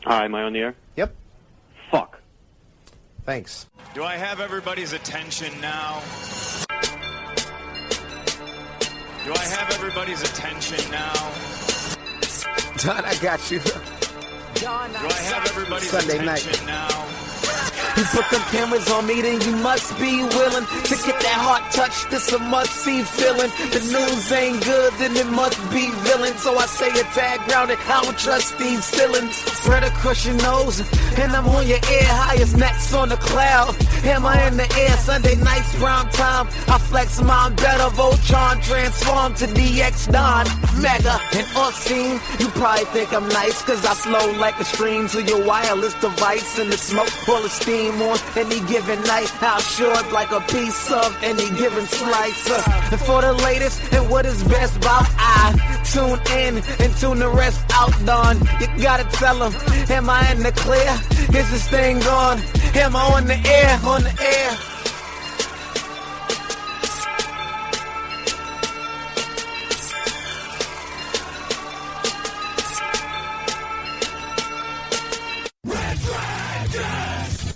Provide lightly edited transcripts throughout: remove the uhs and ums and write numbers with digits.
Hi, am I on the air? Yep. Fuck. Thanks. Do I have everybody's attention now? Do I have everybody's attention now? John, I got you. John, do I have everybody's Sunday attention night. now? You put them cameras on me, then you must be willing to get that heart touch. This a must-see feeling. The news ain't good, then it must be villain. So I say a tag grounded, I don't trust these feelings. Spread across your nose, and I'm on your ear. Highest necks on the cloud. Am I in the air? Sunday nights, prime time. I flex mine better. Voltron transform to DX Don. Mega and obscene. You probably think I'm nice, cause I flow like a stream to your wireless device. And the smoke full of steam on any given night. How short like a piece of any given slice. And for the latest and what is best about, I tune in and tune the rest out, Don. You gotta tell them, am I in the clear? Is this thing on? Am I on the air? On the air.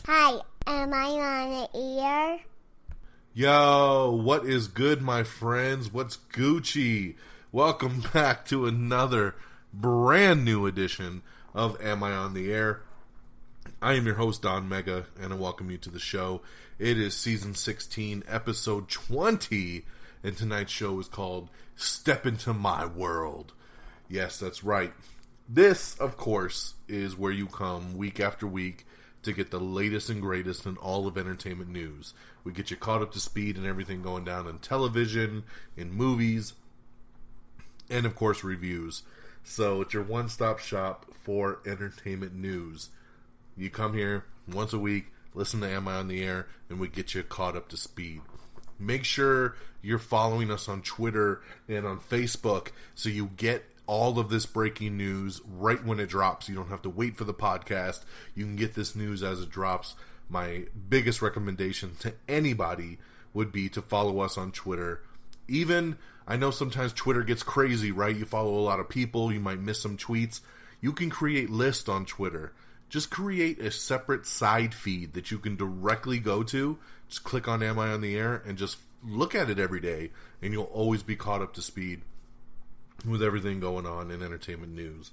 Hi, am I on the air? Yo, what is good, my friends? What's Gucci? Welcome back to another brand new edition of Am I on the Air? I am your host, Don Mega, and I welcome you to the show. It is season 16, episode 20, and tonight's show is called Step Into My World. Yes, that's right. This, of course, is where you come week after week to get the latest and greatest in all of entertainment news. We get you caught up to speed in everything going down on television, in movies, and of course reviews. So it's your one-stop shop for entertainment news. You come here once a week, listen to Am I on the Air, and we get you caught up to speed. Make sure you're following us on Twitter and on Facebook so you get all of this breaking news right when it drops. You don't have to wait for the podcast. You can get this news as it drops. My biggest recommendation to anybody would be to follow us on Twitter. Even, I know sometimes Twitter gets crazy, right? You follow a lot of people, you might miss some tweets. You can create lists on Twitter. Just create a separate side feed that you can directly go to. Just click on Am I on the Air and just look at it every day, and you'll always be caught up to speed with everything going on in entertainment news.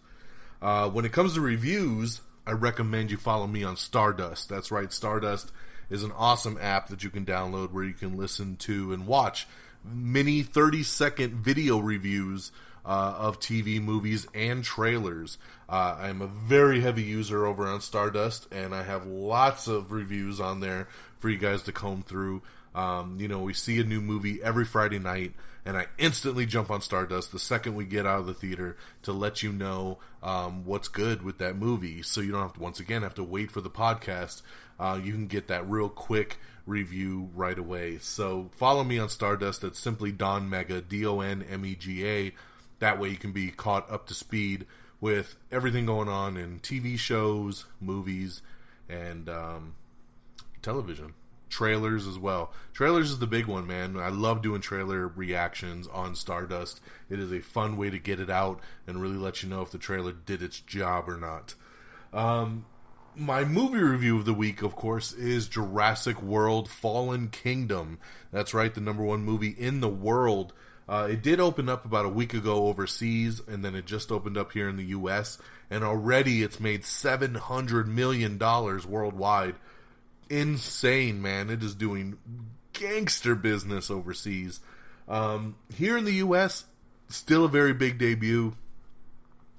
When it comes to reviews, I recommend you follow me on Stardust. That's right, Stardust is an awesome app that you can download where you can listen to and watch mini 30-second video reviews of TV, movies, and trailers. I'm a very heavy user over on Stardust, and I have lots of reviews on there for you guys to comb through. We see a new movie every Friday night, and I instantly jump on Stardust the second we get out of the theater to let you know what's good with that movie. So you don't have to, once again, have to wait for the podcast. You can get that real quick review right away. So follow me on Stardust. That's simply Don Mega, DonMega. That way you can be caught up to speed with everything going on in TV shows, movies, and television. Trailers as well. Trailers is the big one, man. I love doing trailer reactions on Stardust. It is a fun way to get it out and really let you know if the trailer did its job or not. My movie review of the week, of course, is Jurassic World-Fallen-Kingdom. That's right, the number one movie in the world. It did open up about a week ago overseas, and then it just opened up here in the U.S., and already it's made $700 million worldwide. Insane, man. It is doing gangster business overseas. Here in the U.S., still a very big debut,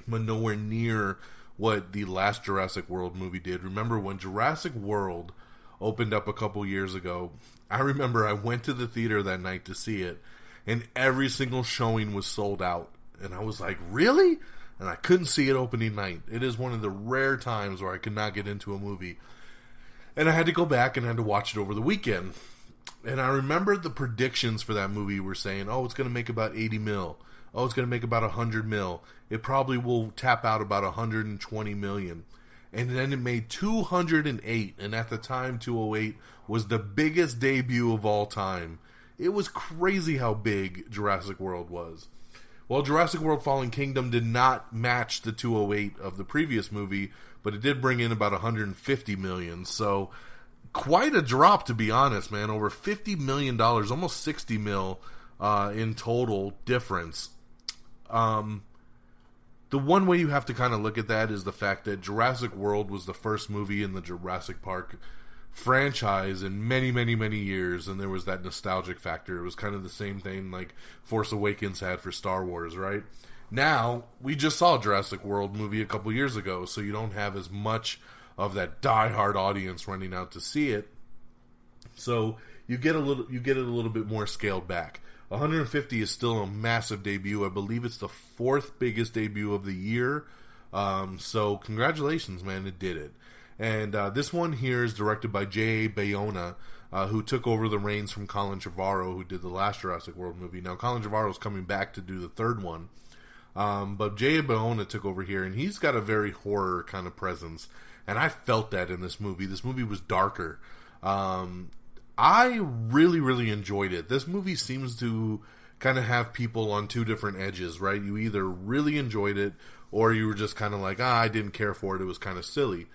but nowhere near what the last Jurassic World movie did. Remember when Jurassic World opened up a couple years ago, I remember I went to the theater that night to see it, and every single showing was sold out. And I was like, really? And I couldn't see it opening night. It is one of the rare times where I could not get into a movie. And I had to go back and had to watch it over the weekend. And I remember the predictions for that movie were saying, oh, it's going to make about 80 mil. Oh, it's going to make about 100 mil. It probably will tap out about 120 million. And then it made 208. And at the time, 208 was the biggest debut of all time. It was crazy how big Jurassic World was. Well, Jurassic World Fallen Kingdom did not match the 208 of the previous movie, but it did bring in about 150 million. So quite a drop, to be honest, man. Over $50 million, almost 60 mil in total difference. The one way you have to kind of look at that is the fact that Jurassic World was the first movie in the Jurassic Park franchise in many, many, many years, and there was that nostalgic factor. It was kind of the same thing like Force Awakens had for Star Wars, right? Now, we just saw a Jurassic World movie a couple years ago, so you don't have as much of that diehard audience running out to see it. So you get it a little bit more scaled back. 150 is still a massive debut. I believe it's the fourth biggest debut of the year. So congratulations, man, it did it. And this one here is directed by J.A. Bayona, who took over the reins from Colin Trevorrow, who did the last Jurassic World movie. Now, Colin Trevorrow is coming back to do the third one. But J.A. Bayona took over here, and he's got a very horror kind of presence. And I felt that in this movie. This movie was darker. I really, really enjoyed it. This movie seems to kind of have people on two different edges, right? You either really enjoyed it, or you were just kind of like, I didn't care for it. It was kind of silly.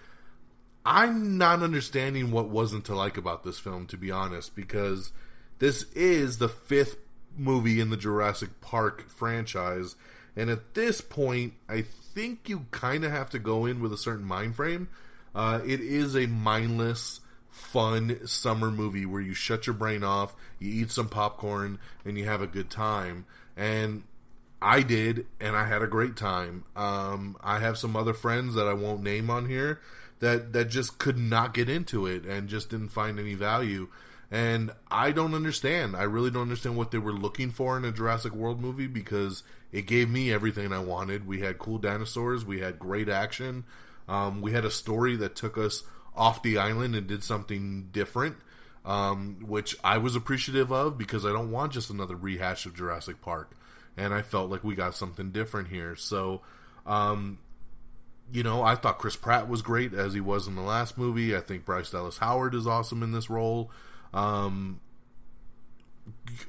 I'm not understanding what wasn't to like about this film, to be honest, because this is the fifth movie in the Jurassic Park franchise, and at this point, I think you kind of have to go in with a certain mind frame. It is a mindless, fun summer movie where you shut your brain off, you eat some popcorn, and you have a good time. And I did, and I had a great time. I have some other friends that I won't name on here that just could not get into it and just didn't find any value. And I don't understand. I really don't understand what they were looking for in a Jurassic World movie, because it gave me everything I wanted. We had cool dinosaurs. We had great action. We had a story that took us off the island and did something different, which I was appreciative of, because I don't want just another rehash of Jurassic Park. And I felt like we got something different here. So, I thought Chris Pratt was great as he was in the last movie. I think Bryce Dallas Howard is awesome in this role.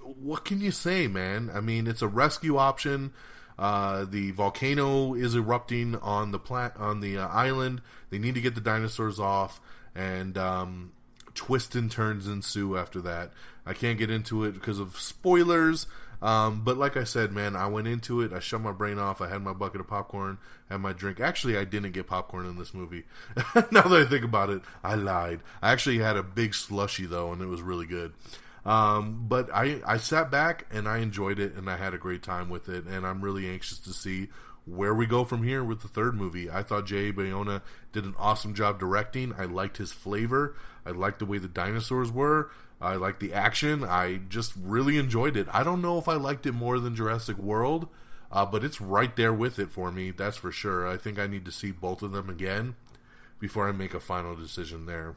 What can you say, man? I mean, it's a rescue option. The volcano is erupting on the island. They need to get the dinosaurs off, and twists and turns ensue after that. I can't get into it because of spoilers, but like I said, man, I went into it, I shut my brain off, I had my bucket of popcorn, had my drink. Actually, I didn't get popcorn in this movie. Now that I think about it, I lied. I actually had a big slushie, though, and it was really good. But I sat back and I enjoyed it, and I had a great time with it, and I'm really anxious to see where we go from here with the third movie. I thought J.A. Bayona did an awesome job directing. I liked his flavor. I liked the way the dinosaurs were. I liked the action. I just really enjoyed it. I don't know if I liked it more than Jurassic World, but it's right there with it for me, that's for sure. I think I need to see both of them again before I make a final decision there.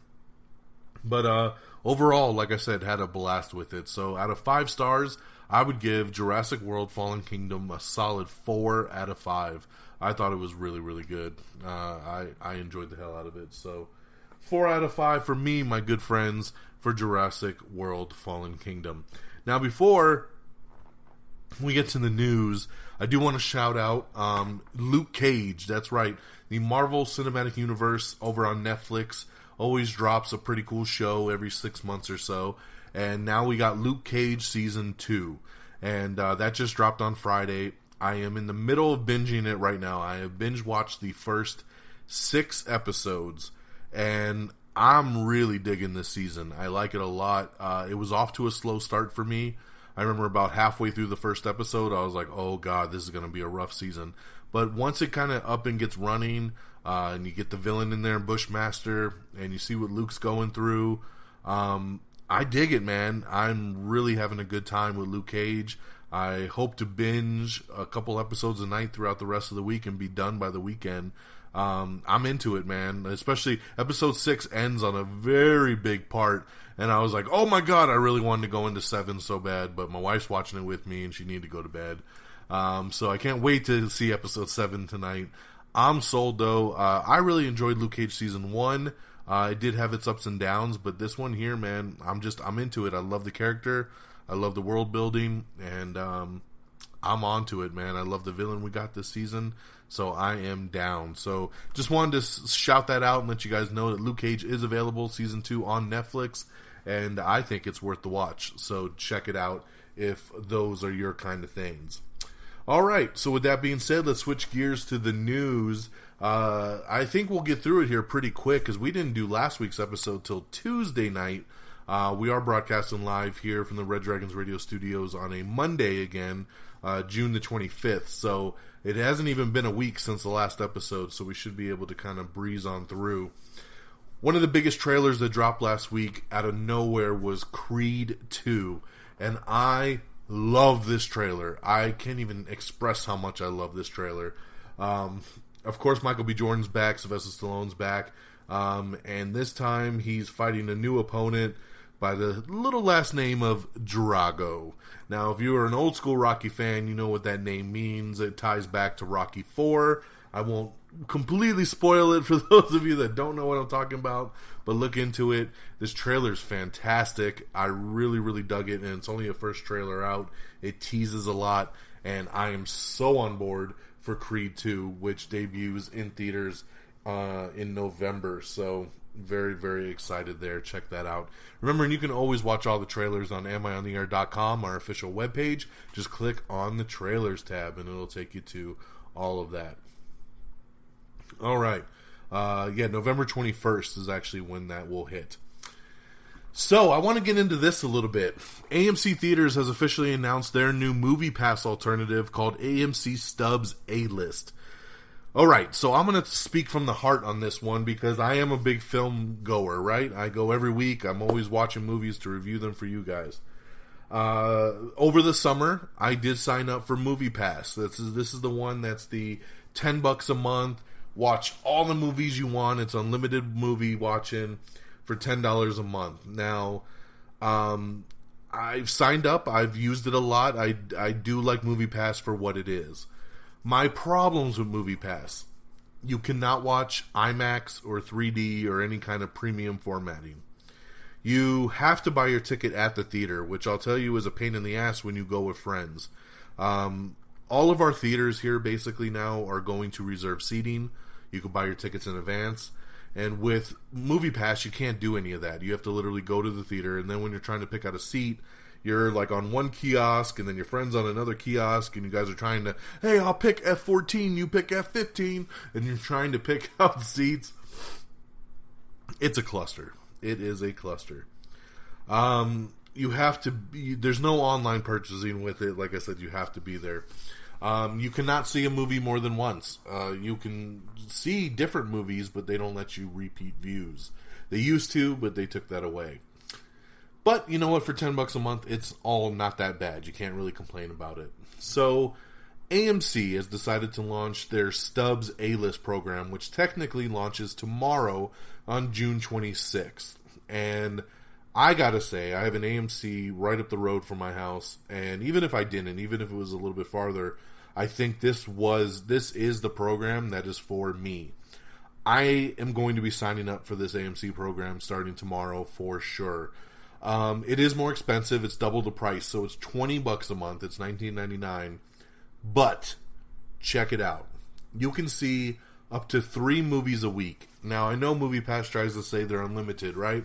But overall, like I said, had a blast with it. So out of 5 stars, I would give Jurassic World Fallen Kingdom a solid 4 out of 5. I thought it was really, really good. I enjoyed the hell out of it. So 4 out of 5 for me, my good friends, for Jurassic World Fallen Kingdom. Now, before we get to the news, I do want to shout out Luke Cage. That's right. The Marvel Cinematic Universe over on Netflix always drops a pretty cool show every 6 months or so. And now we got Luke Cage Season 2. And that just dropped on Friday. I am in the middle of binging it right now. I have binge watched the first 6 episodes. And I'm really digging this season. I like it a lot. It was off to a slow start for me. I remember about halfway through the first episode, I was like, oh god, this is going to be a rough season. But once it kind of up and gets running, and you get the villain in there, Bushmaster, and you see what Luke's going through, I dig it, man. I'm really having a good time with Luke Cage. I hope to binge a couple episodes a night throughout the rest of the week and be done by the weekend. I'm into it, man. Especially episode 6 ends on a very big part, and I was like, oh my god, I really wanted to go into 7 so bad, but my wife's watching it with me and she needed to go to bed. So I can't wait to see episode 7 tonight. I'm sold, though. I really enjoyed Luke Cage Season 1. It did have its ups and downs, but this one here, man, I'm into it. I love the character. I love the world building, and I'm onto it, man. I love the villain we got this season, so I am down. So just wanted to shout that out and let you guys know that Luke Cage is available, season 2 on Netflix, and I think it's worth the watch. So check it out if those are your kind of things. All right, so with that being said, let's switch gears to the news. I think we'll get through it here pretty quick because we didn't do last week's episode till Tuesday night. We are broadcasting live here from the Red Dragons Radio Studios on a Monday again, June the 25th. So it hasn't even been a week since the last episode, so we should be able to kind of breeze on through. One of the biggest trailers that dropped last week out of nowhere was Creed 2, and I love this trailer. I can't even express how much I love this trailer. Of course, Michael B. Jordan's back, Sylvester Stallone's back, and this time he's fighting a new opponent by the little last name of Drago. Now, if you are an old school Rocky fan, you know what that name means. It ties back to Rocky 4. I won't completely spoil it for those of you that don't know what I'm talking about, but look into it. This trailer's fantastic. I really, really dug it, and it's only a first trailer out. It teases a lot, and I am so on board for Creed 2, which debuts in theaters in November. So very, very excited there. Check that out. Remember, you can always watch all the trailers on amiontheair.com, our official webpage. Just click on the trailers tab, and it'll take you to all of that. All right. November 21st is actually when that will hit. So, I want to get into this a little bit. AMC Theaters has officially announced their new Moviepass alternative called AMC Stubs A-List. Alright, so I'm going to speak from the heart on this one because I am a big film goer, right? I go every week. I'm always watching movies to review them for you guys. Over the summer, I did sign up for Moviepass. This is the one that's the $10 a month. Watch all the movies you want. It's unlimited movie watching for $10 a month. Now, I've signed up. I've used it a lot. I do like Moviepass for what it is. My problems with Moviepass: you cannot watch IMAX or 3D or any kind of premium formatting. You have to buy your ticket at the theater, which I'll tell you is a pain in the ass when you go with friends. All of our theaters here basically now are going to reserve seating. You can buy your tickets in advance. And with Moviepass, you can't do any of that. You have to literally go to the theater, and then when you're trying to pick out a seat, you're like on one kiosk, and then your friend's on another kiosk, and you guys are trying to, hey, I'll pick F14, you pick F15, and you're trying to pick out seats. It's a cluster. It is a cluster. You have to be, there's no online purchasing with it. Like I said, you have to be there. You cannot see a movie more than once. You can see different movies, but they don't let you repeat views. They used to, but they took that away. But you know what? For $10 a month, it's all not that bad. You can't really complain about it. So AMC has decided to launch their Stubs A-List program, which technically launches tomorrow on June 26th. And I gotta say, I have an AMC right up the road from my house, and even if I didn't, even if it was a little bit farther, I think this is the program that is for me. I am going to be signing up for this AMC program starting tomorrow for sure. It is more expensive. It's double the price, so it's $20 a month. It's $19.99. But check it out. You can see up to 3 movies a week. Now, I know Moviepass tries to say they're unlimited, right?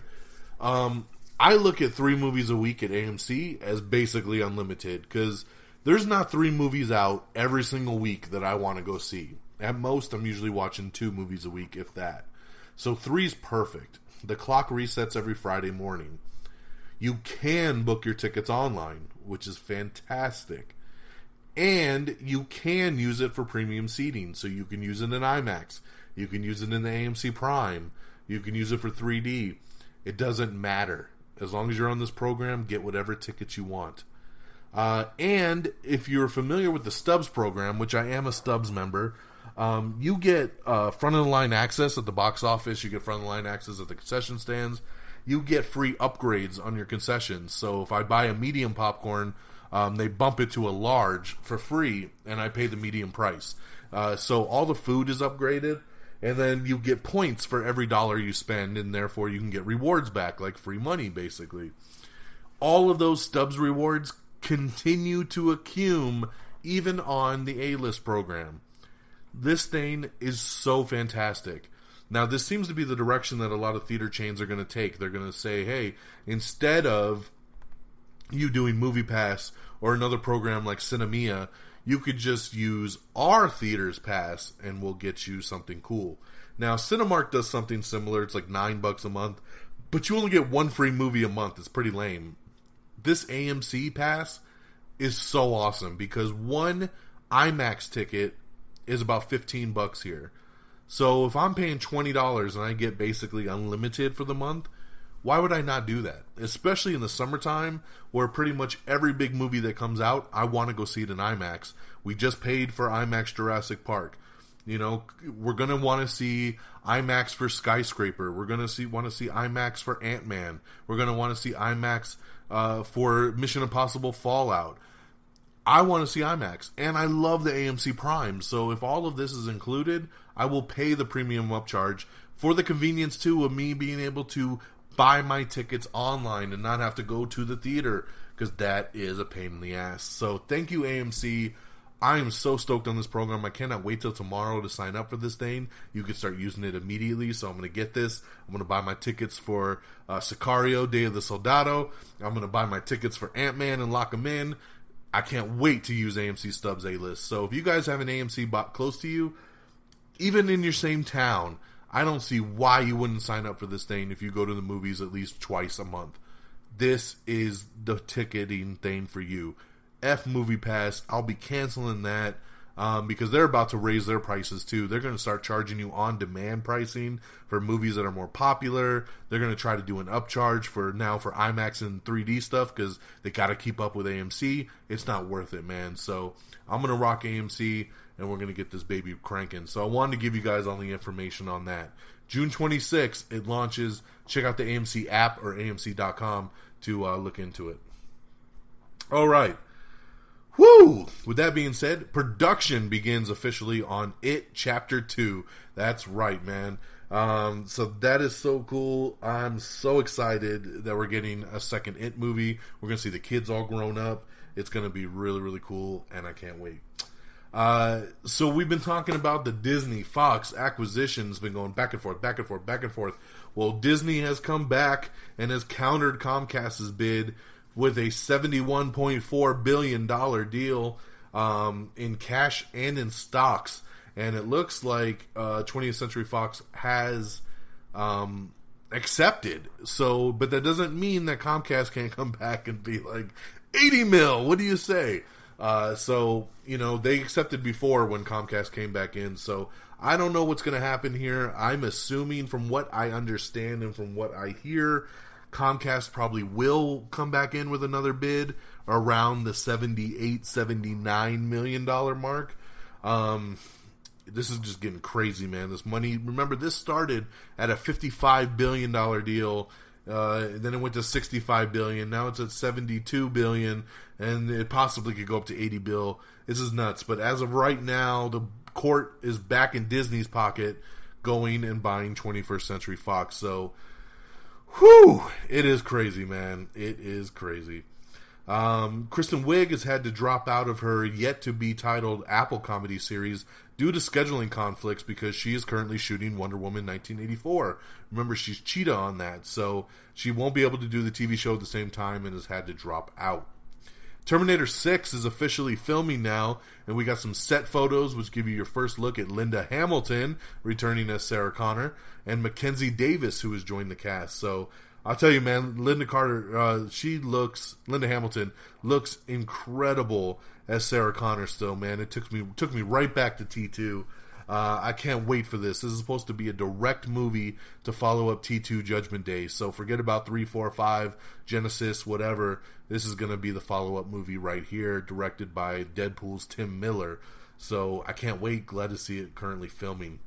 I look at 3 movies a week at AMC as basically unlimited, because there's not 3 movies out every single week that I want to go see. At most, I'm usually watching 2 movies a week, if that. So 3's perfect. The clock resets every Friday morning. You can book your tickets online, which is fantastic. And you can use it for premium seating. So you can use it in IMAX. You can use it in the AMC Prime. You can use it for 3D. It doesn't matter. As long as you're on this program, get whatever tickets you want. And if you're familiar with the Stubs program, which I am a Stubs member, you get front-of-the-line access at the box office. You get front-of-the-line access at the concession stands. You get free upgrades on your concessions. So if I buy a medium popcorn, they bump it to a large for free, and I pay the medium price. So all the food is upgraded, and then you get points for every dollar you spend, and therefore you can get rewards back, like free money, basically. All of those Stubs rewards continue to accumulate even on the A-list program. This thing is so fantastic. Now, this seems to be the direction that a lot of theater chains are going to take. They're going to say, hey, instead of you doing Moviepass or another program like Cinemia, you could just use our theater's pass and we'll get you something cool. Now, Cinemark does something similar. It's like $9 a month, but you only get one free movie a month. It's pretty lame. This AMC pass is so awesome because one IMAX ticket is about $15 here. So if I'm paying $20 and I get basically unlimited for the month, why would I not do that? Especially in the summertime where pretty much every big movie that comes out, I want to go see it in IMAX. We just paid for IMAX Jurassic Park. You know, we're going to want to see IMAX for Skyscraper. We're going to want to see IMAX for Ant-Man. We're going to want to see IMAX for Mission Impossible Fallout. I want to see IMAX, and I love the AMC Prime. So if all of this is included, I will pay the premium upcharge for the convenience, too, of me being able to buy my tickets online and not have to go to the theater, because that is a pain in the ass. So thank you, AMC. I am so stoked on this program. I cannot wait till tomorrow to sign up for this thing. You can start using it immediately, so I'm going to get this. I'm going to buy my tickets for Sicario, Day of the Soldado. I'm going to buy my tickets for Ant-Man and lock them in. I can't wait to use AMC Stubs A-List. So if you guys have an AMC bot close to you, even in your same town, I don't see why you wouldn't sign up for this thing if you go to the movies at least twice a month. This is the ticketing thing for you. F Moviepass. I'll be canceling that because they're about to raise their prices too. They're going to start charging you on-demand pricing for movies that are more popular. They're going to try to do an upcharge for IMAX and 3D stuff because they got to keep up with AMC. It's not worth it, man. So I'm going to rock AMC and we're going to get this baby cranking. So I wanted to give you guys all the information on that. June 26th, it launches. Check out the AMC app or AMC.com to look into it. All right. Woo! With that being said, production begins officially on It Chapter 2. That's right, man. So that is so cool. I'm so excited that we're getting a second It movie. We're going to see the kids all grown up. It's going to be really, really cool, and I can't wait. So we've been talking about the Disney Fox acquisitions, been going back and forth, back and forth, back and forth. Well, Disney has come back and has countered Comcast's bid with a $71.4 billion deal in cash and in stocks. And it looks like 20th Century Fox has accepted. So, but that doesn't mean that Comcast can't come back and be like, 80 mil, what do you say? So, you know, they accepted before when Comcast came back in. So, I don't know what's going to happen here. I'm assuming from what I understand and from what I hear, Comcast probably will come back in with another bid around the $78-79 million mark. This is just getting crazy, man. This money, remember, this started at a $55 billion deal. Then it went to $65 billion. Now it's at $72 billion, and it possibly could go up to $80 billion. This is nuts. But as of right now, the court is back in Disney's pocket, going and buying 21st Century Fox. So, whew, it is crazy, man. It is crazy. Kristen Wiig has had to drop out of her yet-to-be-titled Apple comedy series due to scheduling conflicts because she is currently shooting Wonder Woman 1984. Remember, she's Cheetah on that, so she won't be able to do the TV show at the same time and has had to drop out. Terminator 6 is officially filming now, and we got some set photos which give you your first look at Linda Hamilton returning as Sarah Connor and Mackenzie Davis, who has joined the cast. So I'll tell you, man, Linda Hamilton looks incredible as Sarah Connor still, man. It took me right back to T2. I can't wait for this. This is supposed to be a direct movie to follow up T2 Judgment Day. So forget about 3, 4, 5, Genesis, whatever. This is going to be the follow-up movie right here, directed by Deadpool's Tim Miller. So I can't wait. Glad to see it currently filming.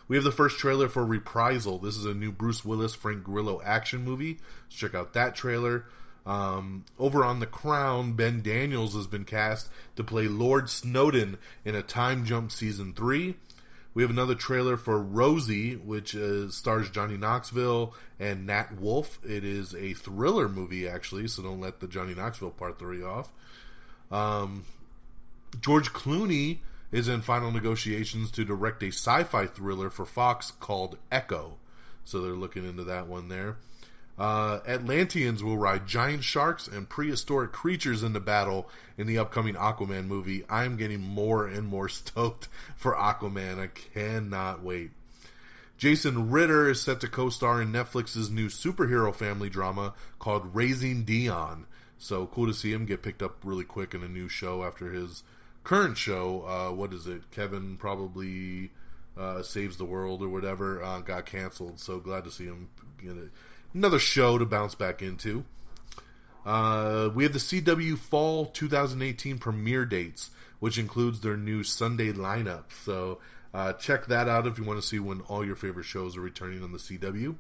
We have the first trailer for Reprisal. This is a new Bruce Willis, Frank Grillo action movie. Let's check out that trailer. Over on The Crown, Ben Daniels has been cast to play Lord Snowden in a Time Jump Season 3. We have another trailer for Rosie, which stars Johnny Knoxville and Nat Wolff. It is a thriller movie, actually, so don't let the Johnny Knoxville part 3 off. George Clooney is in final negotiations to direct a sci-fi thriller for Fox called Echo. So they're looking into that one there. Atlanteans will ride giant sharks and prehistoric creatures into battle in the upcoming Aquaman movie. I'm getting more and more stoked for Aquaman. I cannot wait. Jason Ritter is set to co-star in Netflix's new superhero family drama called Raising Dion. So cool to see him get picked up really quick in a new show after his current show. What is it? Kevin Probably Saves the World or whatever got canceled. So glad to see him get another show to bounce back into. We have the CW Fall 2018 premiere dates, which includes their new Sunday lineup. So check that out if you want to see when all your favorite shows are returning on the CW.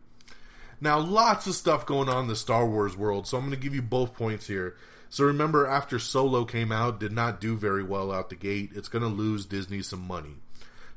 Now, lots of stuff going on in the Star Wars world, so I'm going to give you both points here. So remember, after Solo came out, did not do very well out the gate. It's going to lose Disney some money.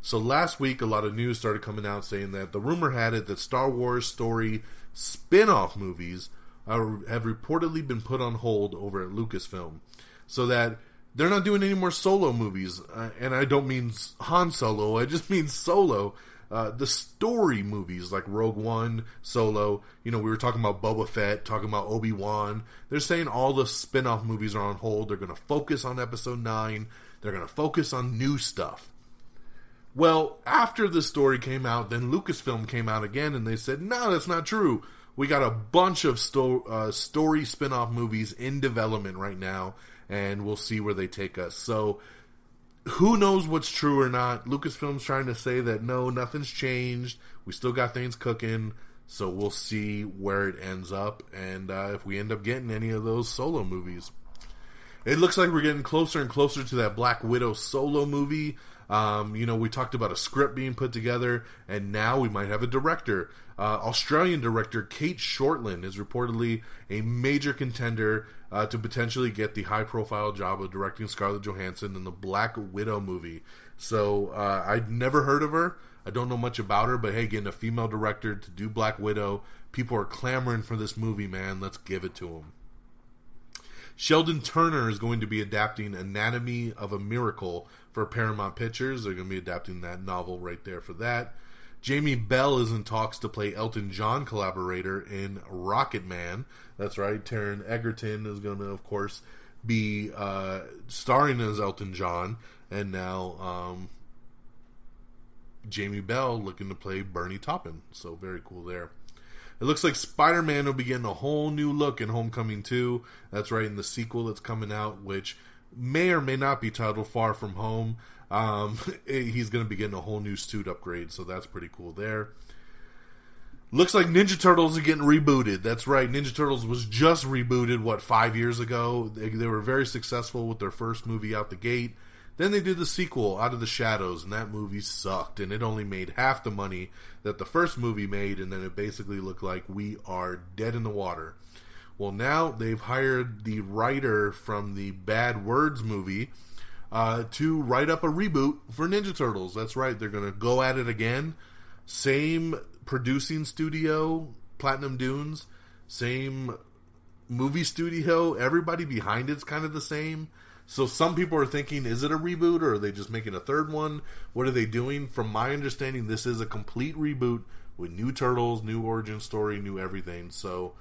So last week, a lot of news started coming out saying that the rumor had it that Star Wars story spin-off movies have reportedly been put on hold over at Lucasfilm. So that they're not doing any more Solo movies. And I don't mean Han Solo, I just mean Solo. The story movies like Rogue One, Solo, we were talking about Boba Fett, talking about Obi-Wan. They're saying all the spin-off movies are on hold. They're going to focus on Episode 9. They're going to focus on new stuff. Well, after the story came out, then Lucasfilm came out again and they said, no, that's not true. We got a bunch of story spin-off movies in development right now, and we'll see where they take us. So who knows what's true or not? Lucasfilm's trying to say that no, nothing's changed. We still got things cooking. So we'll see where it ends up and if we end up getting any of those Solo movies. It looks like we're getting closer and closer to that Black Widow Solo movie. We talked about a script being put together, and now we might have a director. Australian director Kate Shortland is reportedly a major contender to potentially get the high-profile job of directing Scarlett Johansson in the Black Widow movie. So I'd never heard of her. I don't know much about her, but hey, getting a female director to do Black Widow, people are clamoring for this movie, man. Let's give it to them. Sheldon Turner is going to be adapting Anatomy of a Miracle for Paramount Pictures. They're going to be adapting that novel right there for that. Jamie Bell is in talks to play Elton John collaborator in Rocket Man. That's right. Taron Egerton is going to, of course, be starring as Elton John. And now Jamie Bell looking to play Bernie Taupin. So very cool there. It looks like Spider-Man will be getting a whole new look in Homecoming 2. That's right, in the sequel that's coming out, which may or may not be titled Far From Home. He's going to be getting a whole new suit upgrade, so that's pretty cool there. Looks like Ninja Turtles are getting rebooted. That's right, Ninja Turtles was just rebooted, 5 years ago? They were very successful with their first movie out the gate. Then they did the sequel, Out of the Shadows, and that movie sucked, and it only made half the money that the first movie made, and then it basically looked like we are dead in the water. Well, now they've hired the writer from the Bad Words movie to write up a reboot for Ninja Turtles. That's right, they're going to go at it again. Same producing studio, Platinum Dunes, same movie studio, everybody behind it's kind of the same. So some people are thinking, is it a reboot or are they just making a third one? What are they doing? From my understanding, this is a complete reboot with new Turtles, new origin story, new everything. So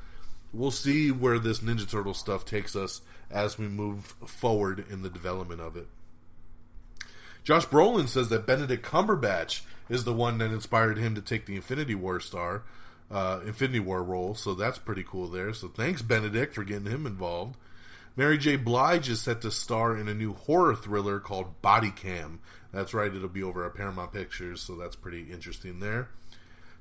we'll see where this Ninja Turtle stuff takes us as we move forward in the development of it. Josh Brolin says that Benedict Cumberbatch is the one that inspired him to take the Infinity War role. So that's pretty cool there. So thanks, Benedict, for getting him involved. Mary J. Blige is set to star in a new horror thriller called Body Cam. That's right, it'll be over at Paramount Pictures, so that's pretty interesting there.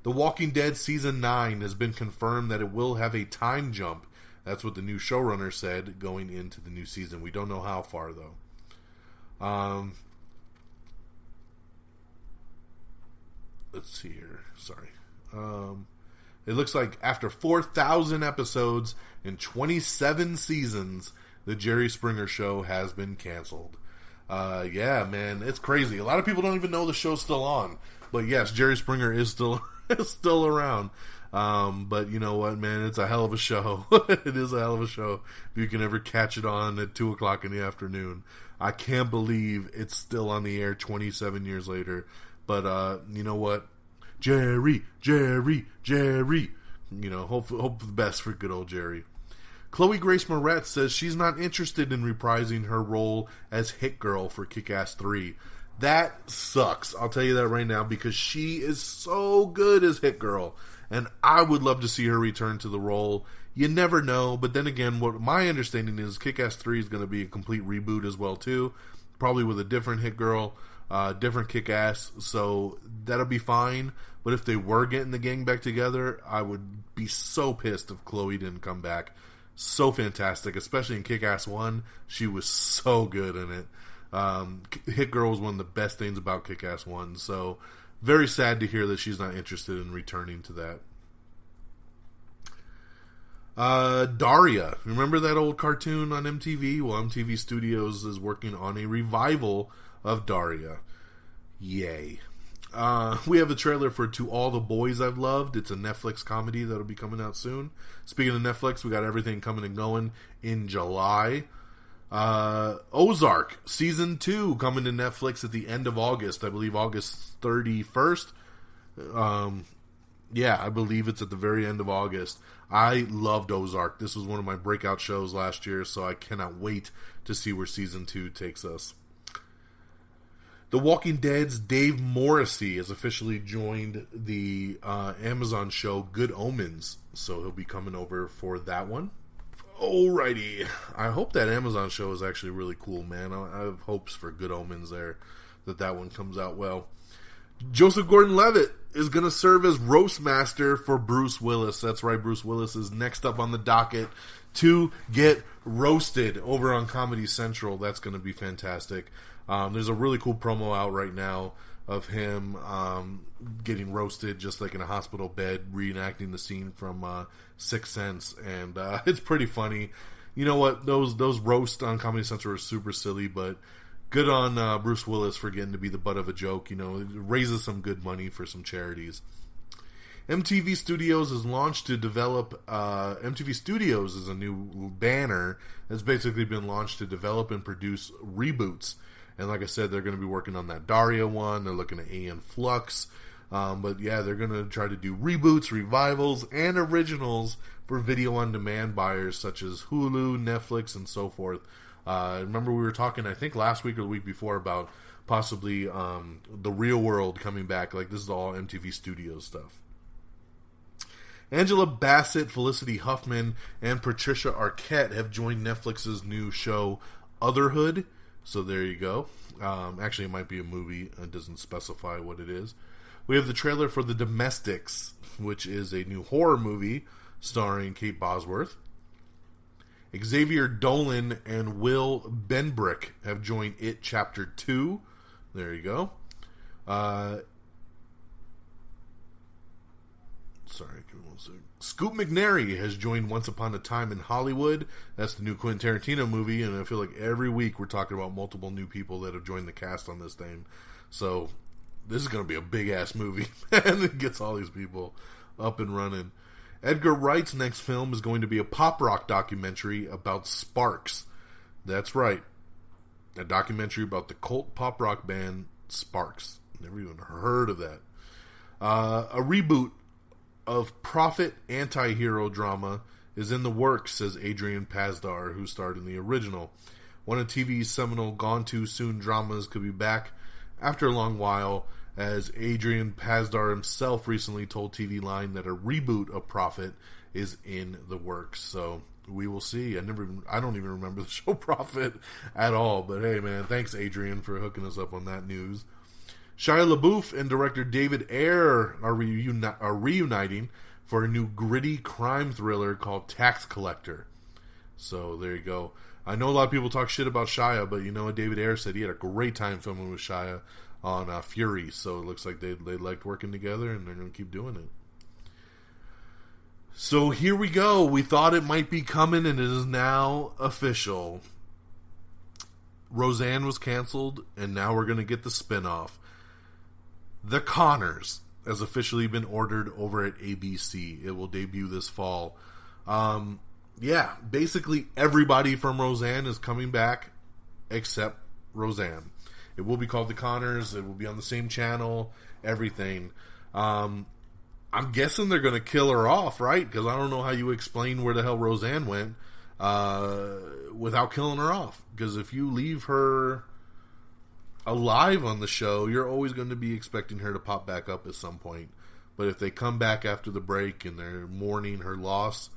The Walking Dead Season 9 has been confirmed that it will have a time jump. That's what the new showrunner said going into the new season. We don't know how far, though. Let's see here. Sorry. It looks like after 4,000 episodes and 27 seasons, the Jerry Springer Show has been canceled. Yeah, man, it's crazy. A lot of people don't even know the show's still on. But yes, Jerry Springer is still around. But you know what, man? It's a hell of a show. It is a hell of a show. If you can ever catch it on at 2 o'clock in the afternoon. I can't believe it's still on the air 27 years later. But you know what? Jerry. You know, hope the best for good old Jerry. Chloe Grace Moretz says she's not interested in reprising her role as Hit Girl for Kick-Ass 3. That sucks. I'll tell you that right now, because she is so good as Hit Girl. And I would love to see her return to the role. You never know. But then again, what my understanding is, Kick-Ass 3 is going to be a complete reboot as well, too. Probably with a different Hit Girl, different Kick-Ass. So that'll be fine. But if they were getting the gang back together, I would be so pissed if Chloe didn't come back. So fantastic, especially in Kick-Ass 1. She was so good in it. Hit Girl was one of the best things about Kick-Ass 1. So very sad to hear that she's not interested in returning to that. Daria. Remember that old cartoon on MTV? Well, MTV Studios is working on a revival of Daria. Yay. We have a trailer for To All the Boys I've Loved. It's a Netflix comedy that'll be coming out soon. Speaking of Netflix, we got everything coming and going in July. Ozark Season 2 coming to Netflix at the end of August. I believe August 31st. Yeah, I believe it's at the very end of August. I loved Ozark. This was one of my breakout shows last year, so I cannot wait to see where Season 2 takes us. The Walking Dead's Dave Morrissey has officially joined the Amazon show Good Omens, so he'll be coming over for that one. Alrighty. I hope that Amazon show is actually really cool, man. I have hopes for Good Omens there, that one comes out well. Joseph Gordon-Levitt is going to serve as Roastmaster for Bruce Willis. That's right, Bruce Willis is next up on the docket to get roasted over on Comedy Central. That's going to be fantastic. There's a really cool promo out right now of him getting roasted just like in a hospital bed, reenacting the scene from Sixth Sense, and it's pretty funny. You know what? Those roasts on Comedy Central are super silly, but good on Bruce Willis for getting to be the butt of a joke. You know, it raises some good money for some charities. MTV Studios is launched to develop. MTV Studios is a new banner that's basically been launched to develop and produce reboots. And like I said, they're going to be working on that Daria one. They're looking at Aeon Flux. But yeah, they're going to try to do reboots, revivals, and originals for video-on-demand buyers such as Hulu, Netflix, and so forth. Remember we were talking, I think last week or the week before, about possibly The Real World coming back. Like, this is all MTV Studios stuff. Angela Bassett, Felicity Huffman, and Patricia Arquette have joined Netflix's new show Otherhood. So there you go. Actually, it might be a movie. It doesn't specify what it is. We have the trailer for The Domestics, which is a new horror movie starring Kate Bosworth. Xavier Dolan and Will Benbrick have joined It Chapter 2. There you go. Sorry, give me one second. Scoot McNairy has joined Once Upon a Time in Hollywood. That's the new Quentin Tarantino movie, and I feel like every week we're talking about multiple new people that have joined the cast on this thing. So this is going to be a big-ass movie, and it gets all these people up and running. Edgar Wright's next film is going to be a pop rock documentary about Sparks. That's right. A documentary about the cult pop rock band Sparks. Never even heard of that. A reboot of Prophet anti-hero drama is in the works, says Adrian Pasdar, who starred in the original. One of TV's seminal Gone Too Soon dramas could be back after a long while, as Adrian Pasdar himself recently told TV Line that a reboot of Prophet is in the works. So we will see. I don't even remember the show Prophet at all, but hey man, thanks Adrian for hooking us up on that news. Shia LaBeouf and director David Ayer are reuniting for a new gritty crime thriller called Tax Collector. So there you go. I know a lot of people talk shit about Shia, but you know what? David Ayer said he had a great time filming with Shia on Fury, so it looks like they liked working together, and they're going to keep doing it. So here we go. We thought it might be coming, and it is now official. Roseanne was canceled, and now we're going to get the spinoff. The Connors has officially been ordered over at ABC. It will debut this fall. Yeah, basically everybody from Roseanne is coming back except Roseanne. It will be called The Conners. It will be on the same channel. Everything. I'm guessing they're going to kill her off, right? Because I don't know how you explain where the hell Roseanne went without killing her off. Because if you leave her alive on the show, you're always going to be expecting her to pop back up at some point. But if they come back after the break and they're mourning her loss,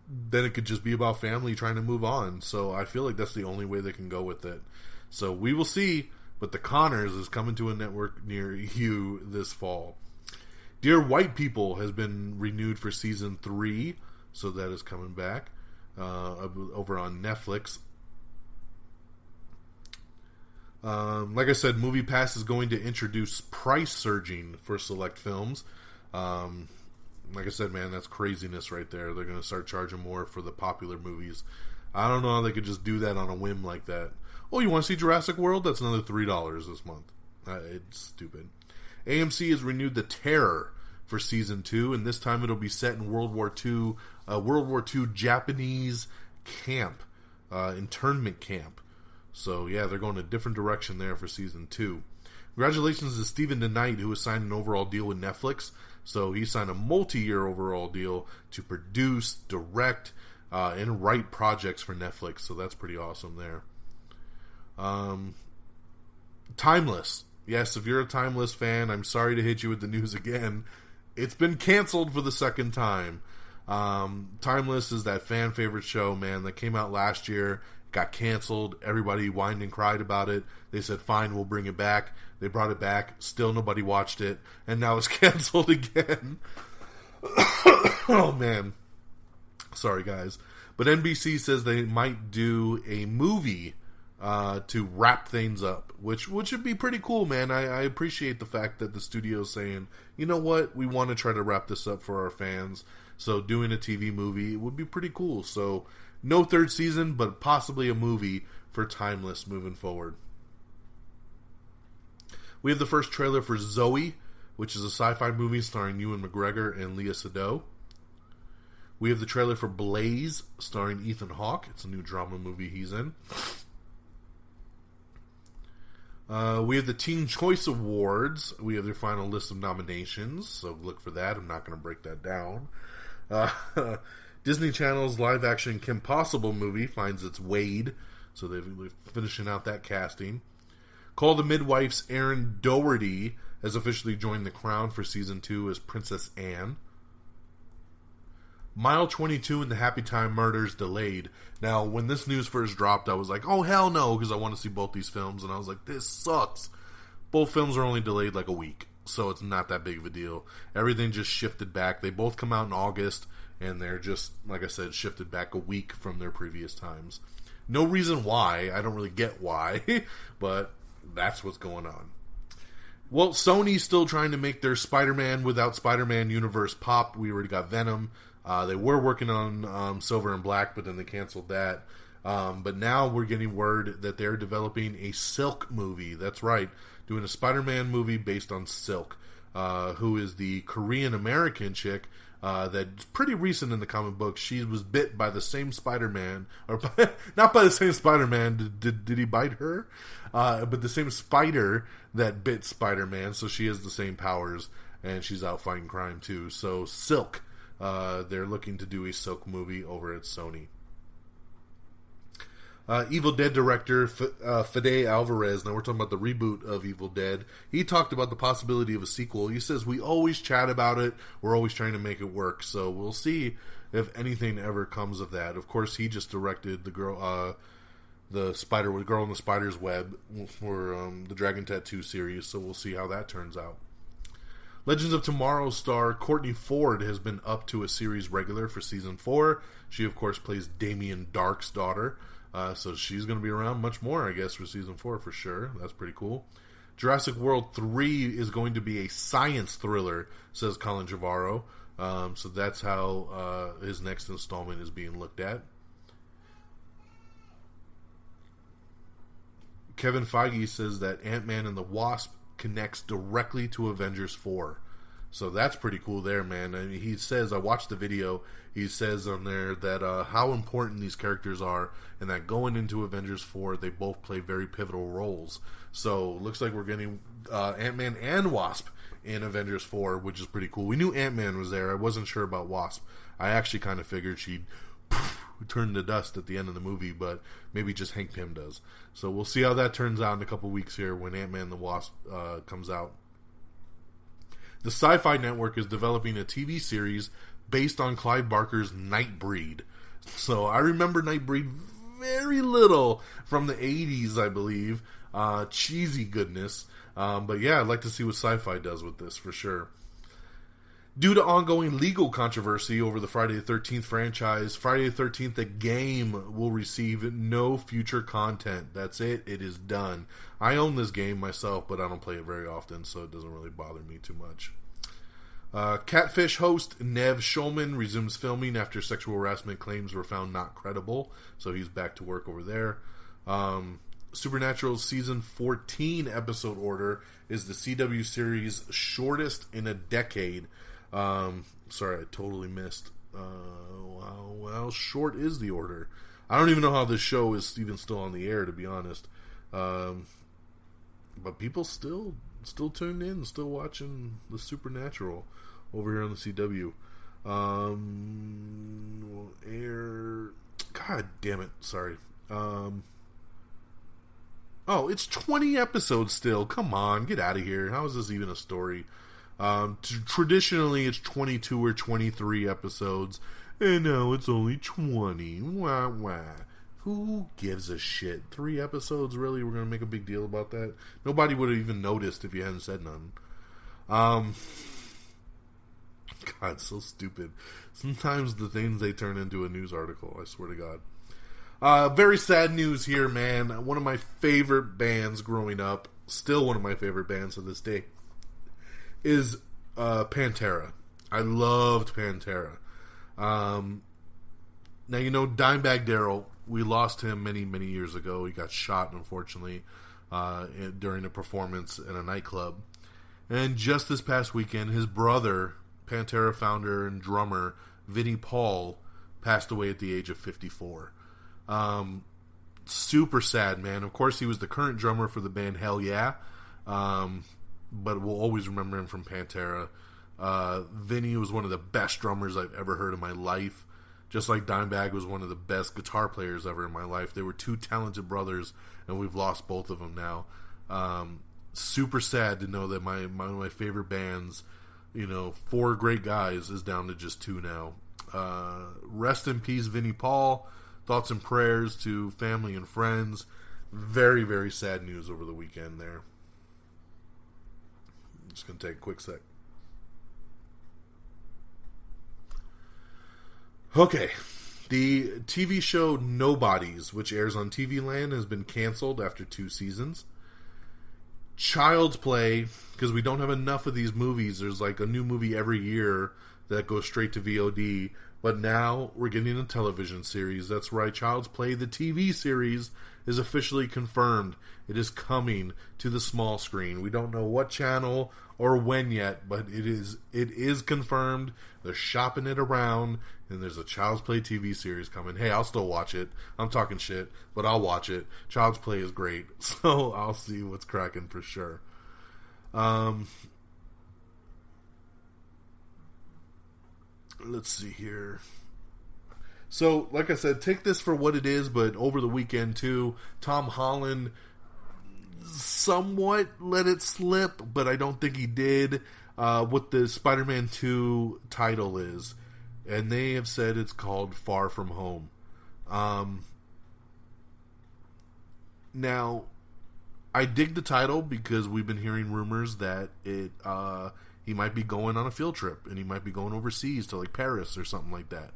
then it could just be about family trying to move on. So I feel like that's the only way they can go with it. So we will see. But The Conners is coming to a network near you this fall. Dear White People has been renewed for season 3. So that is coming back over on Netflix. Like I said, Moviepass is going to introduce price surging for select films. Like I said, man, that's craziness right there. They're going to start charging more for the popular movies. I don't know how they could just do that on a whim like that. Oh, you want to see Jurassic World? That's another $3 this month. It's stupid. AMC has renewed The Terror for season 2, and this time it'll be set in World War II Japanese camp, internment camp. So, yeah, they're going a different direction there for season 2. Congratulations to Stephen DeKnight, who has signed an overall deal with Netflix. So he signed a multi-year overall deal to produce, direct, and write projects for Netflix. So that's pretty awesome there. Timeless. Yes, if you're a Timeless fan, I'm sorry to hit you with the news again. It's been canceled for the second time. Timeless is that fan favorite show, man, that came out last year. Got canceled. Everybody whined and cried about it. They said, fine, we'll bring it back. They brought it back. Still nobody watched it. And now it's canceled again. Oh, man. Sorry, guys. But NBC says they might do a movie to wrap things up, which would be pretty cool, man. I appreciate the fact that the studio's saying, you know what, we want to try to wrap this up for our fans. So doing a TV movie would be pretty cool. So no third season, but possibly a movie for Timeless moving forward. We have the first trailer for Zoe, which is a sci-fi movie starring Ewan McGregor and Lea Seydoux. We have the trailer for Blaze, starring Ethan Hawke. It's a new drama movie he's in. We have the Teen Choice Awards. We have their final list of nominations, so look for that. I'm not going to break that down. Disney Channel's live-action Kim Possible movie finds its Wade, so they're finishing out that casting. Call the Midwife's Erin Doherty has officially joined The Crown for Season 2 as Princess Anne. Mile 22 and the Happy Time Murders delayed. Now, when this news first dropped, I was like, oh, hell no, because I want to see both these films, and I was like, this sucks. Both films are only delayed like a week, so it's not that big of a deal. Everything just shifted back. They both come out in August, and they're just, like I said, shifted back a week from their previous times. No reason why. I don't really get why, but that's what's going on. Well, Sony's still trying to make their Spider-Man without Spider-Man universe pop. We already got Venom. They were working on Silver and Black, but then they canceled that. But now we're getting word that they're developing a Silk movie. That's right, doing a Spider-Man movie based on Silk, who is the Korean-American chick that's pretty recent in the comic book. She was bit by the same Spider-Man, or not by the same Spider-Man. Did he bite her? But the same spider that bit Spider-Man, so she has the same powers, and she's out fighting crime too. So Silk. They're looking to do a Silk movie over at Sony. Evil Dead director Fede Alvarez, now we're talking about the reboot of Evil Dead, he talked about the possibility of a sequel. He says, we always chat about it, we're always trying to make it work, so we'll see if anything ever comes of that. Of course, he just directed the Girl in the Spider's Web for the Dragon Tattoo series, so we'll see how that turns out. Legends of Tomorrow star Courtney Ford has been up to a series regular for season 4. She, of course, plays Damien Dark's daughter. So she's going to be around much more, I guess, for season 4 for sure. That's pretty cool. Jurassic World 3 is going to be a science thriller, says Colin Trevorrow. So that's how his next installment is being looked at. Kevin Feige says that Ant-Man and the Wasp connects directly to Avengers 4. So that's pretty cool there, man. And he says, I watched the video, he says on there that how important these characters are, and that going into Avengers 4, they both play very pivotal roles. So looks like we're getting Ant-Man and Wasp in Avengers 4, which is pretty cool. We knew Ant-Man was there. I wasn't sure about Wasp. I actually kind of figured she'd turn to dust at the end of the movie, but maybe just Hank Pym does. So we'll see how that turns out in a couple weeks here when Ant-Man and the Wasp comes out. The Syfy network is developing a TV series based on Clive Barker's Nightbreed. So I remember Nightbreed very little from the 80s, I believe. Cheesy goodness. But yeah, I'd like to see what Syfy does with this for sure. Due to ongoing legal controversy over the Friday the 13th franchise, Friday the 13th, the game, will receive no future content. That's it. It is done. I own this game myself, but I don't play it very often, so it doesn't really bother me too much. Catfish host Nev Schulman resumes filming after sexual harassment claims were found not credible, so he's back to work over there. Supernatural's season 14 episode order is the CW series' shortest in a decade. Sorry, I totally missed. Well, short is the order. I don't even know how this show is even still on the air, to be honest. But people still tuned in, still watching the Supernatural over here on the CW. Will air. God damn it! Sorry. Oh, it's 20 episodes still. Come on, get out of here. How is this even a story? Traditionally, it's 22 or 23 episodes, and now it's only 20. Wah, wah. Who gives a shit? 3 episodes, really? We're going to make a big deal about that? Nobody would have even noticed if you hadn't said none. God, so stupid. Sometimes the things they turn into a news article, I swear to God. Very sad news here, man. One of my favorite bands growing up, still one of my favorite bands to this day, is Pantera. I loved Pantera. Now, you know, Dimebag Darrell, we lost him many, many years ago. He got shot, unfortunately, during a performance in a nightclub. And just this past weekend, his brother, Pantera founder and drummer, Vinnie Paul, passed away at the age of 54. Super sad, man. Of course, he was the current drummer for the band Hell Yeah. But we'll always remember him from Pantera. Vinny was one of the best drummers I've ever heard in my life. Just like Dimebag was one of the best guitar players ever in my life. They were 2 talented brothers, and we've lost both of them now. Super sad to know that one of my favorite bands, 4 great guys, is down to just 2 now. Rest in peace, Vinnie Paul. Thoughts and prayers to family and friends. Very, very sad news over the weekend there. Just going to take a quick sec. Okay. The TV show Nobodies, which airs on TV Land, has been canceled after 2 seasons. Child's Play, because we don't have enough of these movies. There's like a new movie every year that goes straight to VOD. But now we're getting a television series. That's right, Child's Play, the TV series, is officially confirmed. It is coming to the small screen. We don't know what channel or when yet, but it is confirmed. They're shopping it around, and there's a Child's Play TV series coming. Hey, I'll still watch it. I'm talking shit, but I'll watch it. Child's Play is great, so I'll see what's cracking for sure. Let's see here. So, like I said, take this for what it is, but over the weekend, too, Tom Holland somewhat let it slip, but I don't think he did, what the Spider-Man 2 title is. And they have said it's called Far From Home. Now, I dig the title because we've been hearing rumors that he might be going on a field trip, and he might be going overseas to like Paris or something like that.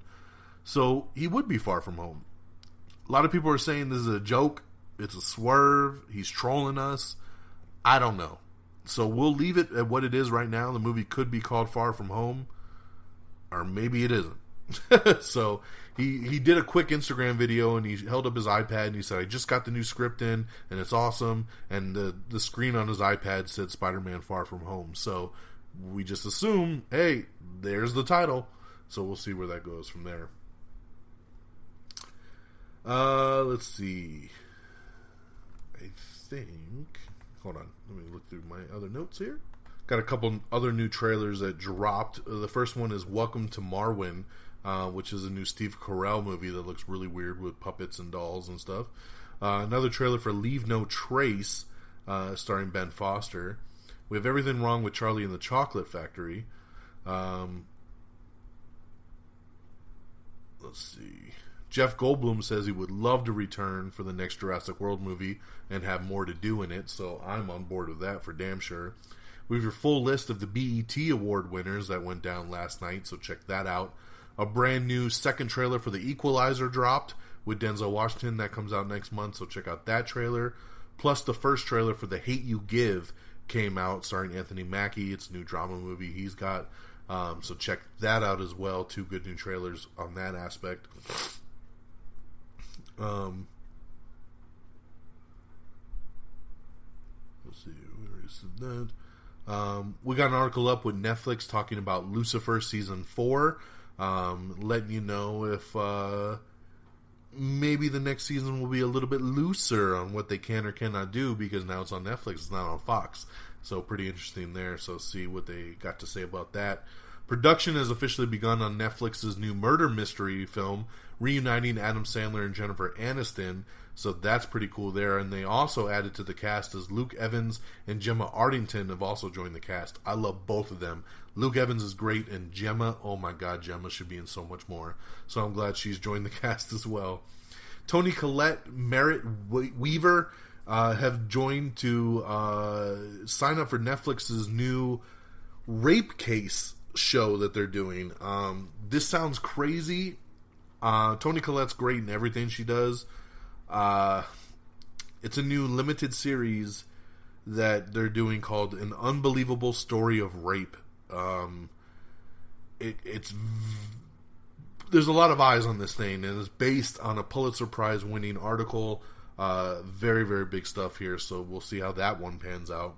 So he would be far from home. A lot of people are saying this is a joke. It's a swerve. He's trolling us. I don't know. So we'll leave it at what it is right now. The movie could be called Far From Home, or maybe it isn't. So he did a quick Instagram video, and he held up his iPad, and he said, I just got the new script in, and it's awesome. And the screen on his iPad said Spider-Man Far From Home. So we just assume, hey, there's the title. So we'll see where that goes from there. Let's see. I think... Hold on. Let me look through my other notes here. Got a couple other new trailers that dropped. The first one is Welcome to Marwen, which is a new Steve Carell movie that looks really weird with puppets and dolls and stuff. Another trailer for Leave No Trace, starring Ben Foster. We have Everything Wrong with Charlie and the Chocolate Factory. Let's see. Jeff Goldblum says he would love to return for the next Jurassic World movie and have more to do in it, so I'm on board with that for damn sure. We have your full list of the BET Award winners that went down last night, so check that out. A brand new second trailer for The Equalizer dropped with Denzel Washington. That comes out next month, so check out that trailer. Plus the first trailer for The Hate You Give came out, starring Anthony Mackie. It's a new drama movie he's got. So check that out as well. 2 good new trailers on that aspect. Let's see. We already said that. We got an article up with Netflix talking about Lucifer Season 4. Letting you know if maybe the next season will be a little bit looser on what they can or cannot do, because now it's on Netflix, it's not on Fox. So pretty interesting there. So see what they got to say about that. Production has officially begun on Netflix's new murder mystery film, reuniting Adam Sandler and Jennifer Aniston. So that's pretty cool there. And they also added to the cast as Luke Evans and Gemma Arterton have also joined the cast. I love both of them. Luke Evans is great, and Gemma, oh my god, Gemma should be in so much more. So I'm glad she's joined the cast as well. Toni Collette, Merritt Weaver have joined to sign up for Netflix's new rape case show that they're doing. This sounds crazy. Toni Collette's great in everything she does. It's a new limited series that they're doing called An Unbelievable Story of Rape. There's a lot of eyes on this thing, and it's based on a Pulitzer Prize winning article. Very, very big stuff here, so we'll see how that one pans out.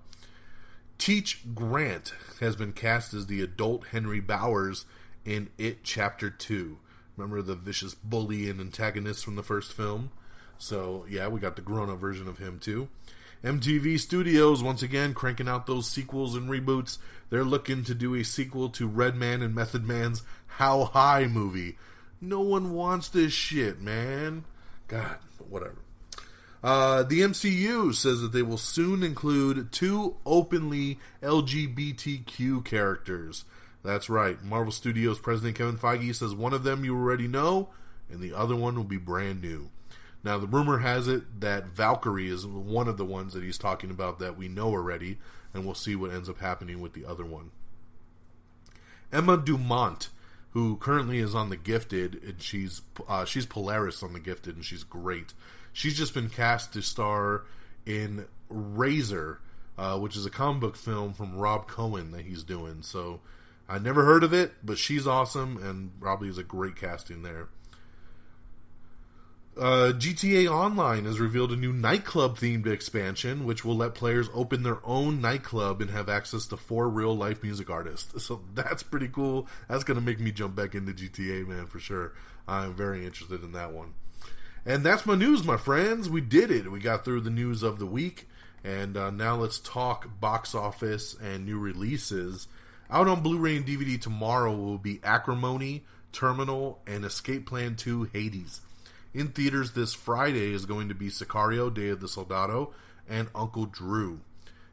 Teach Grant has been cast as the adult Henry Bowers in It Chapter 2. Remember the vicious bully and antagonist from the first film? So, yeah, we got the grown-up version of him, too. MTV Studios, once again, cranking out those sequels and reboots. They're looking to do a sequel to Redman and Method Man's How High movie. No one wants this shit, man. God, whatever. The MCU says that they will soon include 2 openly LGBTQ characters. That's right. Marvel Studios President Kevin Feige says one of them you already know, and the other one will be brand new. Now, the rumor has it that Valkyrie is one of the ones that he's talking about that we know already, and we'll see what ends up happening with the other one. Emma Dumont, who currently is on The Gifted, and she's Polaris on The Gifted, and she's great. She's just been cast to star in Razor, which is a comic book film from Rob Cohen that he's doing. So I never heard of it, but she's awesome, and probably is a great casting there. GTA Online has revealed a new nightclub-themed expansion, which will let players open their own nightclub and have access to 4 real-life music artists. So that's pretty cool. That's going to make me jump back into GTA, man, for sure. I'm very interested in that one. And that's my news, my friends. We did it. We got through the news of the week. And now let's talk box office and new releases. Out on Blu-ray and DVD tomorrow will be Acrimony, Terminal, and Escape Plan 2 Hades. In theaters this Friday is going to be Sicario, Day of the Soldado, and Uncle Drew.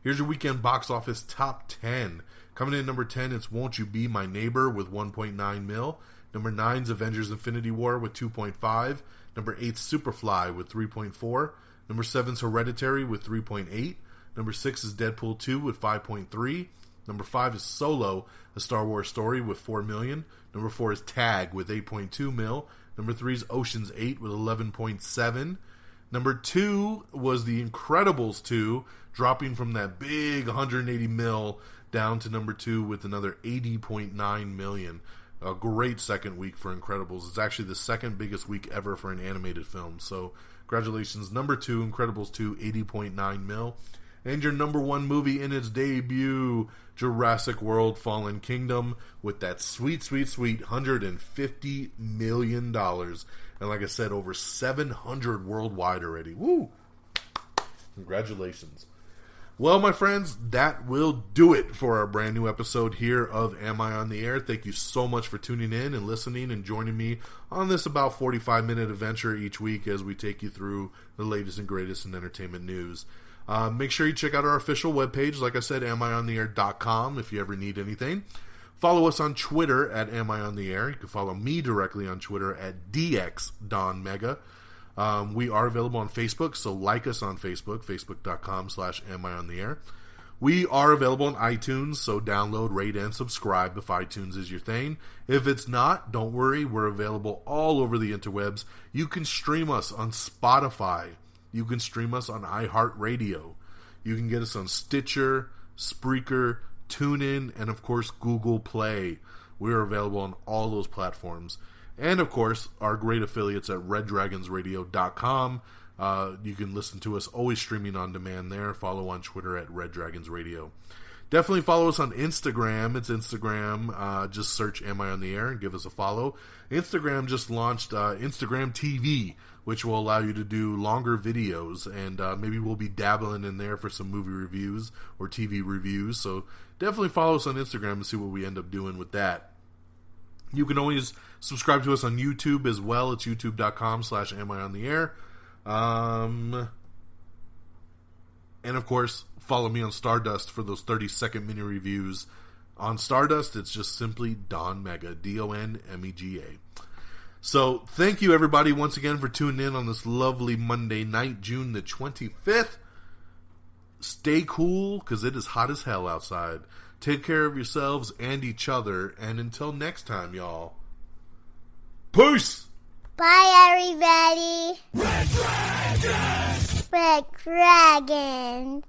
Here's your weekend box office top 10. Coming in number 10, it's Won't You Be My Neighbor with 1.9 mil. Number 9 is Avengers Infinity War with 2.5. Number 8 is Superfly with 3.4. Number 7 is Hereditary with 3.8. Number 6 is Deadpool 2 with 5.3. Number 5 is Solo, a Star Wars story with 4 million. Number 4 is Tag with 8.2 mil. Number 3 is Ocean's 8 with 11.7. Number 2 was The Incredibles 2, dropping from that big 180 mil down to number 2 with another 80.9 million. A great second week for Incredibles. It's actually the second biggest week ever for an animated film. So, congratulations. Number 2, Incredibles 2, 80.9 mil. and your number one movie in its debut, Jurassic World Fallen Kingdom, with that sweet $150 million. And like I said, over 700 worldwide already. Woo! Congratulations. Well, my friends, that will do it for our brand new episode here of Am I on the Air? Thank you so much for tuning in and listening and joining me on this about 45-minute adventure each week as we take you through the latest and greatest in entertainment news. Make sure you check out our official webpage, like I said, amiontheair.com, if you ever need anything. Follow us on Twitter at Am I on the Air. You can follow me directly on Twitter at DXDonMega. We are available on Facebook, so like us on Facebook, facebook.com/amiontheair. We are available on iTunes, so download, rate, and subscribe if iTunes is your thing. If it's not, don't worry, we're available all over the interwebs. You can stream us on Spotify. You can stream us on iHeartRadio. You can get us on Stitcher, Spreaker, TuneIn, and of course Google Play. We're available on all those platforms. And, of course, our great affiliates at reddragonsradio.com. You can listen to us always streaming on demand there. Follow on Twitter at Red Dragons Radio. Definitely follow us on Instagram. It's Instagram. Just search Am I on the Air and give us a follow. Instagram just launched Instagram TV, which will allow you to do longer videos. And maybe we'll be dabbling in there for some movie reviews or TV reviews. So definitely follow us on Instagram and see what we end up doing with that. You can always subscribe to us on YouTube as well. It's youtube.com/amiontheair. And of course, follow me on Stardust for those 30-second mini reviews. On Stardust, it's just simply Don Mega, DONMEGA. So, thank you everybody once again for tuning in on this lovely Monday night, June the 25th. Stay cool, because it is hot as hell outside. Take care of yourselves and each other. And until next time, y'all. Peace! Bye, everybody. Red Dragon! Red Dragon.